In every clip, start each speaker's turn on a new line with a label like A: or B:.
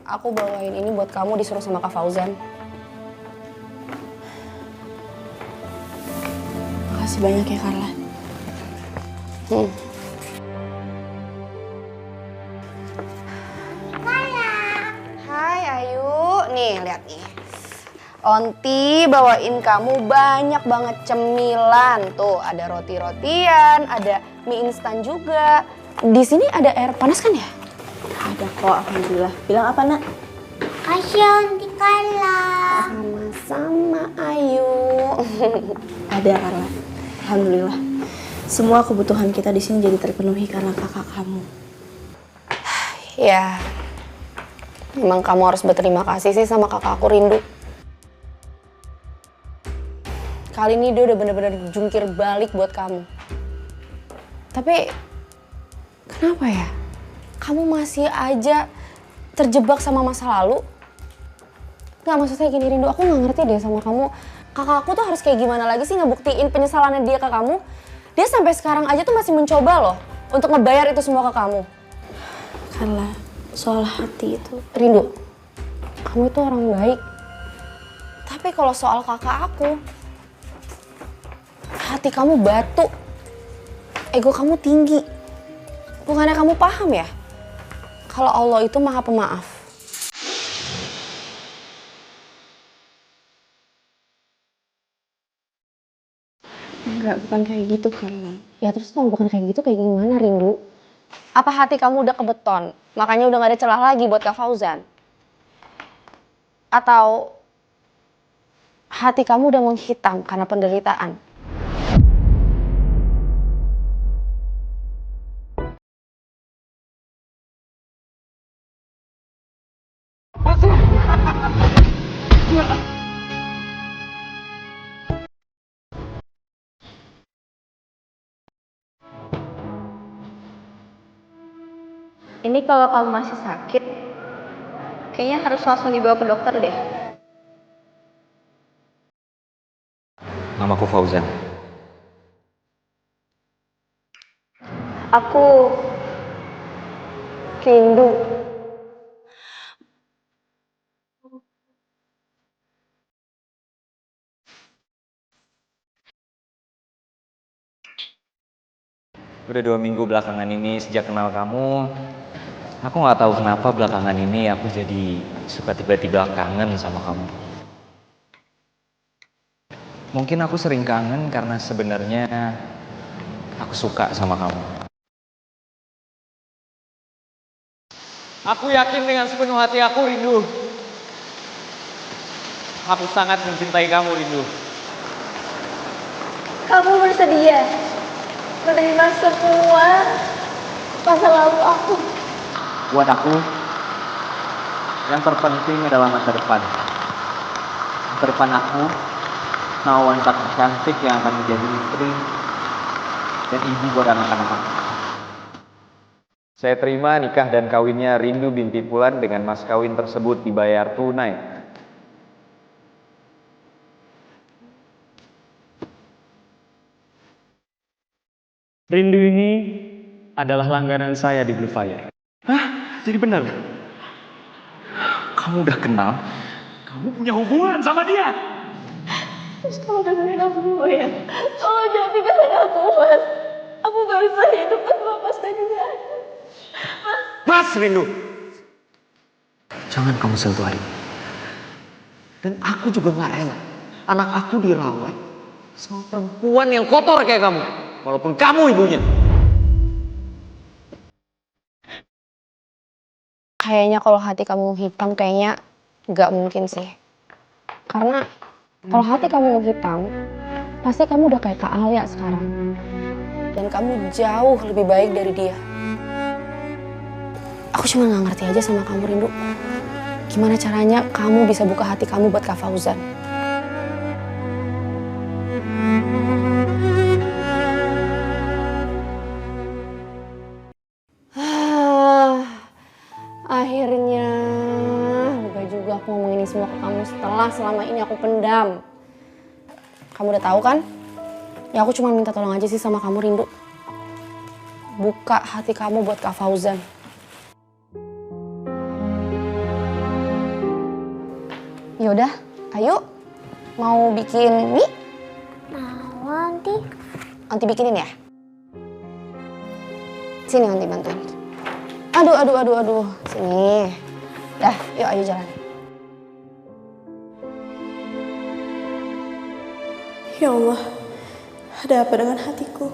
A: aku bawain ini buat kamu disuruh sama Kak Fauzan.
B: Makasih banyak ya Carla.
A: Hai Ayu, nih lihat nih. Onti bawain kamu banyak banget cemilan. Tuh ada roti-rotian, ada mie instan juga. Di sini ada air panas kan ya?
B: Ada kok, alhamdulillah. Bilang apa nak?
C: Kasih Aunty Carla.
A: Sama-sama Ayu.
B: Ada Carla. Alhamdulillah. Semua kebutuhan kita di sini jadi terpenuhi karena kakak kamu.
A: Ya, memang kamu harus berterima kasih sih sama kakak aku Rindu. Kali ini dia udah bener-bener jungkir balik buat kamu. Tapi, kenapa ya? Kamu masih aja terjebak sama masa lalu? Nggak, maksudnya gini Rindu, aku nggak ngerti deh sama kamu. Kakak aku tuh harus kayak gimana lagi sih ngebuktiin penyesalannya dia ke kamu? Dia sampai sekarang aja tuh masih mencoba loh untuk ngebayar itu semua ke kamu.
B: Carla, soal hati itu.
A: Rindu, kamu itu orang baik. Tapi kalau soal kakak aku, hati kamu batu, ego kamu tinggi. Bukannya kamu paham ya? Kalau Allah itu maha pemaaf.
B: Enggak, bukan kayak gitu Carla.
A: Ya terus kalau bukan kayak gitu kayak gimana Rindu? Apa hati kamu udah kebeton? Makanya udah gak ada celah lagi buat Kak Fauzan? Atau hati kamu udah menghitam karena penderitaan?
D: Ini kalau kamu masih sakit, kayaknya harus langsung dibawa ke dokter deh.
E: Namaku Fauzan.
D: Aku
A: Rindu.
E: Udah 2 minggu belakangan ini sejak kenal kamu, aku nggak tahu kenapa belakangan ini aku jadi suka tiba-tiba kangen sama kamu. Mungkin aku sering kangen karena sebenarnya aku suka sama kamu. Aku yakin dengan sepenuh hati aku, Rindu. Aku sangat mencintai kamu, Rindu.
D: kamu bersedia menerima semua masa lalu aku.
E: Buat aku, yang terpenting adalah masa depan. Masa depan aku, sama wanita cantik yang akan menjadi istri dan ibu buat anak-anak aku. Saya terima nikah dan kawinnya Rindu binti Pulan dengan mas kawin tersebut dibayar tunai. Rindu ini adalah langganan saya di Blue Fire. Hah? Jadi benar? Kamu udah kenal? Kamu punya hubungan sama dia?
D: Terus kamu dengerin aku dulu ya. Tolong jangan tinggalin aku, Mas. Aku gak bisa hidup tanpa Mas tadi gak ada.
E: Mas Rindu! Jangan kamu sentuh Ari. Dan aku juga gak rela anak aku dirawat sama perempuan yang kotor kayak kamu. Walaupun kamu ibunya.
A: Kayaknya kalau hati kamu hitam kayaknya nggak mungkin sih. Karena kalau hati kamu hitam, pasti kamu udah kayak Kak Alia sekarang. Dan kamu jauh lebih baik dari dia. Aku cuma nggak ngerti aja sama kamu Rindu. Gimana caranya kamu bisa buka hati kamu buat Kak Fauzan? Akhirnya lega juga aku ngomong ini semua ke kamu setelah selama ini aku pendam. Kamu udah tahu kan? Ya aku cuma minta tolong aja sih sama kamu Rindu. Buka hati kamu buat Kak Fauzan. Yaudah, ayo. Mau bikin mie?
C: Mau nanti.
A: Onti bikinin ya? Sini Onti bantuin. Aduh. Sini. Dah, yuk ayo jalan.
B: Ya Allah, ada apa dengan hatiku?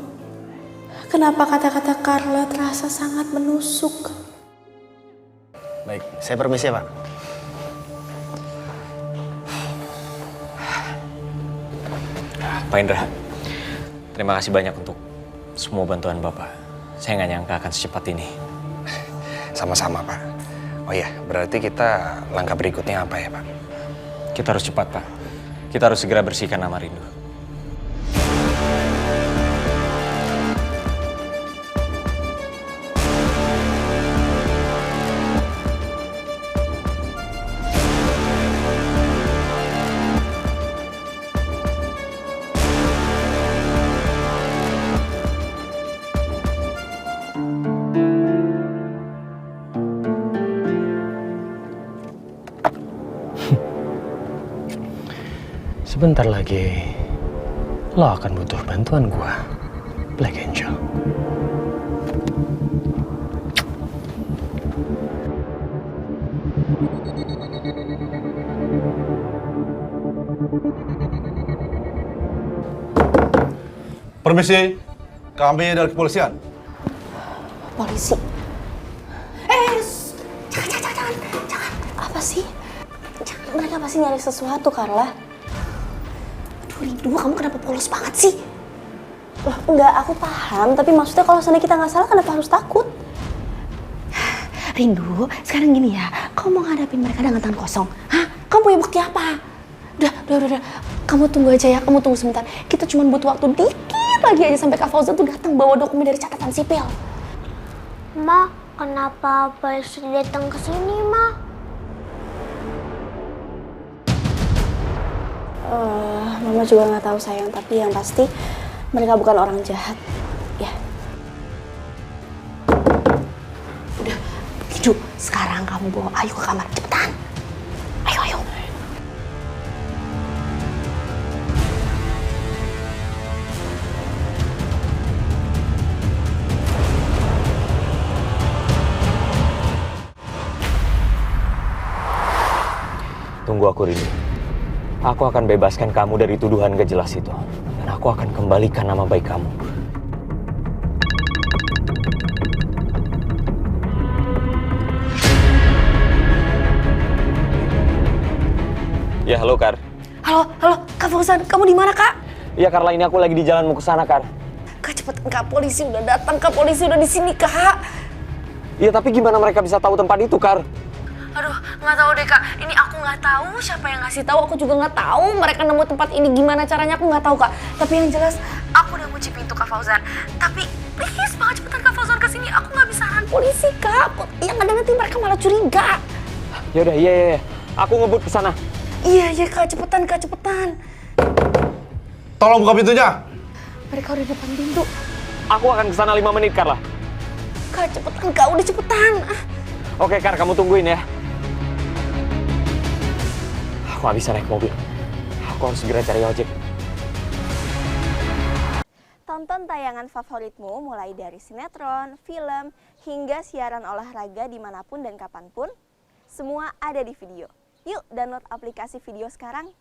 B: Kenapa kata-kata Carla terasa sangat menusuk?
F: Baik, saya permisi ya, Pak.
G: Pak Indra, terima kasih banyak untuk semua bantuan Bapak. Saya nggak nyangka akan secepat ini.
F: Sama-sama, Pak. Oh iya, berarti kita langkah berikutnya apa ya, Pak?
G: Kita harus cepat, Pak. Kita harus segera bersihkan nama Rindu.
F: Sebentar lagi, lo akan butuh bantuan gua, Black Angel.
H: Permisi, kami dari kepolisian.
B: Polisi. Jangan. Apa sih? Mereka pasti nyari sesuatu, Carla. Aduh, Rindu, kamu kenapa polos banget sih? Loh, enggak, aku paham. Tapi maksudnya kalau seandainya kita nggak salah, kenapa harus takut?
A: Rindu, sekarang gini ya. Kamu mau ngadapin mereka dengan tangan kosong? Hah? Kamu punya bukti apa? Udah. Kamu tunggu aja ya, kamu tunggu sebentar. Kita cuma butuh waktu dikit lagi aja sampai Kak Fauzan tuh datang bawa dokumen dari catatan sipil.
C: Ma, kenapa polisi datang ke sini, Ma?
B: Mama juga nggak tahu sayang, tapi yang pasti mereka bukan orang jahat, ya.
A: Udah, Rindu, sekarang kamu bawa Ayu ke kamar, cepetan. Ayo.
G: Tunggu aku, Rindu. Aku akan bebaskan kamu dari tuduhan gak jelas itu. Dan aku akan kembalikan nama baik kamu. Ya, halo, Kar.
A: Halo, Kak Fauzan, kamu di mana, Kak?
G: Iya, Carla, ini aku lagi di jalan mau ke sana, Kar.
A: Kak, cepetan, Kak, polisi udah datang, Kak, polisi udah di sini, Kak.
G: Iya, tapi gimana mereka bisa tahu tempat itu, Kar?
A: Aduh, nggak tahu deh, Kak. Ini aku nggak tahu siapa yang ngasih tahu. Aku juga nggak tahu mereka nemu tempat ini gimana caranya. Aku nggak tahu, Kak. Tapi yang jelas, aku udah kunci pintu Kak Fauzan. Tapi please banget cepetan Kak Fauzan kesini. Aku nggak bisa ran polisi, Kak. Yang ada nanti mereka malah curiga.
G: Yaudah, iya. Aku ngebut ke sana.
A: Iya, Kak. Cepetan, Kak. Cepetan.
H: Tolong buka pintunya.
A: Mereka udah di depan pintu.
G: Aku akan ke sana 5 menit, Carla.
A: Kak, cepetan, Kak. Udah cepetan.
G: Oke, Kar, kamu tungguin ya. Aku nggak bisa naik mobil. Aku harus segera cari ojek.
B: Tonton tayangan favoritmu mulai dari sinetron, film, hingga siaran olahraga dimanapun dan kapanpun. Semua ada di video. Yuk download aplikasi video sekarang.